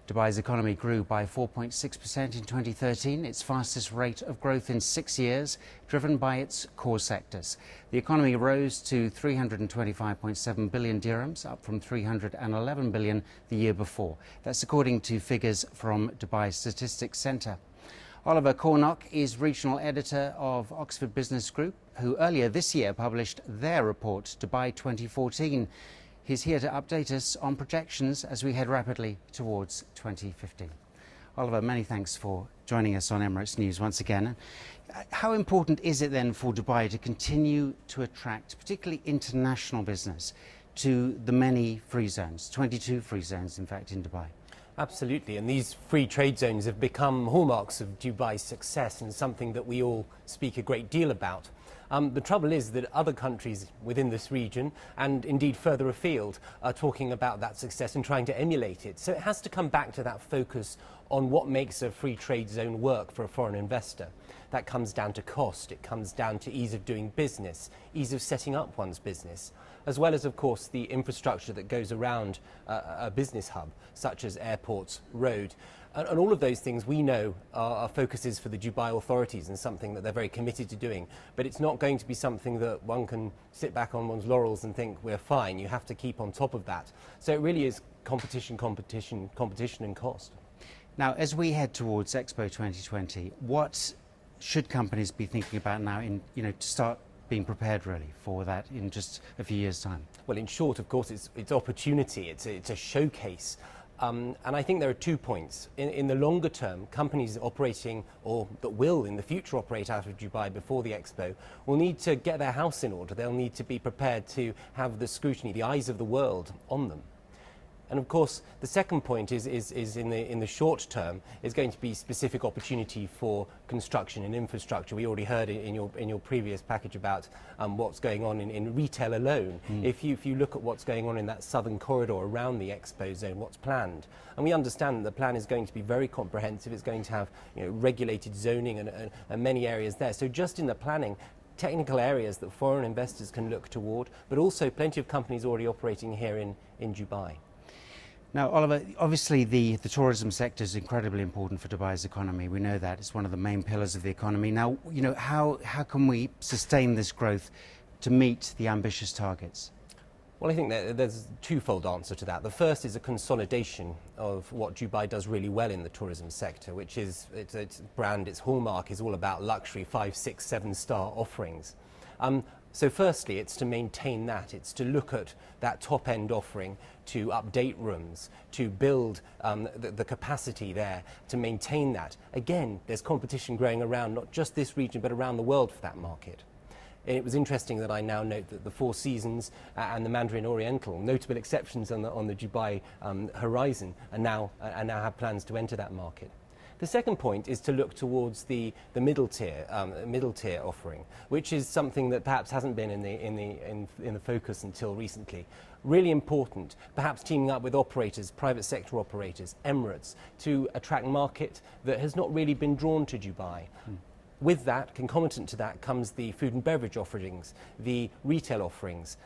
Dubai's economy grew by 4.6% in 2013, its fastest rate of growth in 6 years, driven by its core sectors. The economy rose to 325.7 billion dirhams, up from 311 billion the year before. That's according to figures from Dubai Statistics Centre. Oliver Cornock is regional editor of Oxford Business Group, who earlier this year published their report, Dubai 2014. He's here to update us on projections as we head rapidly towards 2015. Oliver, many thanks for joining us on Emirates News once again. How important is it then for Dubai to continue to attract particularly international business to the many free zones, 22 free zones in fact in Dubai? Absolutely, and these free trade zones have become hallmarks of Dubai's success and something that we all speak a great deal about. The trouble is that other countries within this region, and indeed further afield, are talking about that success and trying to emulate it. So it has to come back to that focus on what makes a free trade zone work for a foreign investor. That comes down to cost, it comes down to ease of doing business, ease of setting up one's business, as well as, of course, the infrastructure that goes around a business hub, such as airports, road. And all of those things we know are focuses for the Dubai authorities and something that they're very committed to doing. But it's not going to be something that one can sit back on one's laurels and think we're fine. You have to keep on top of that. So it really is competition, competition, competition and cost. Now, as we head towards Expo 2020, what should companies be thinking about now to start being prepared really for that in just a few years' time? Well, in short, of course, it's opportunity. It's a showcase. And I think there are 2 points. In the longer term, companies operating or that will in the future operate out of Dubai before the Expo will need to get their house in order. They'll need to be prepared to have the scrutiny, the eyes of the world on them. And of course, the second point is in the short term is going to be specific opportunity for construction and infrastructure. We already heard in your previous package about what's going on in retail alone. If you look at what's going on in that southern corridor around the Expo zone, what's planned, and we understand that the plan is going to be very comprehensive. It's going to have regulated zoning and many areas there. So just in the planning, technical areas that foreign investors can look toward, but also plenty of companies already operating here in Dubai. Now, Oliver, obviously the tourism sector is incredibly important for Dubai's economy. We know that. It's one of the main pillars of the economy. Now, how can we sustain this growth to meet the ambitious targets? Well, I think there's a twofold answer to that. The first is a consolidation of what Dubai does really well in the tourism sector, which is its brand, its hallmark is all about luxury 5, 6, 7-star offerings. So firstly, it's to maintain that. It's to look at that top-end offering, to update rooms, to build the capacity there, to maintain that. Again, there's competition growing around not just this region, but around the world for that market. And it was interesting that I now note that the Four Seasons and the Mandarin Oriental, notable exceptions on the Dubai horizon, are now have plans to enter that market. The second point is to look towards the middle tier offering, which is something that perhaps hasn't been in the focus until recently. Really important, perhaps teaming up with operators, private sector operators, Emirates, to attract market that has not really been drawn to Dubai. With that, concomitant to that, comes the food and beverage offerings, the retail offerings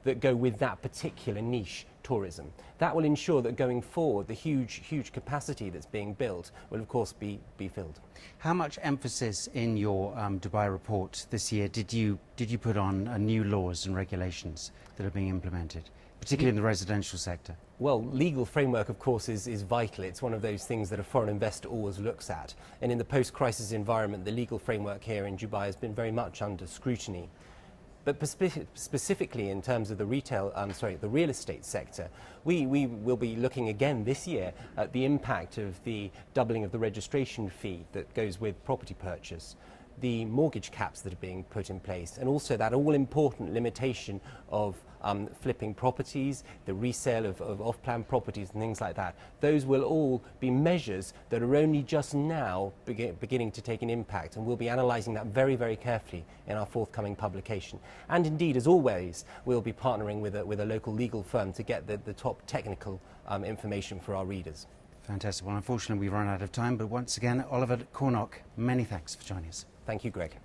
that go with that particular niche tourism. That will ensure that going forward, the huge capacity that's being built will, of course, be filled. How much emphasis in your Dubai report this year did you put on new laws and regulations that are being implemented, particularly in the residential sector? Well, legal framework, of course, is vital. It's one of those things that a foreign investor always looks at. And in the post-crisis environment, the legal framework here in Dubai has been very much under scrutiny. But specifically in terms of the the real estate sector, we will be looking again this year at the impact of the doubling of the registration fee that goes with property purchase, the mortgage caps that are being put in place, and also that all-important limitation of flipping properties, the resale of off-plan properties and things like that. Those will all be measures that are only just now beginning to take an impact, and we'll be analysing that very, very carefully in our forthcoming publication. And indeed, as always, we'll be partnering with a local legal firm to get the top technical information for our readers. Fantastic. Well, unfortunately, we've run out of time, but once again, Oliver Cornock, many thanks for joining us. Thank you, Greg.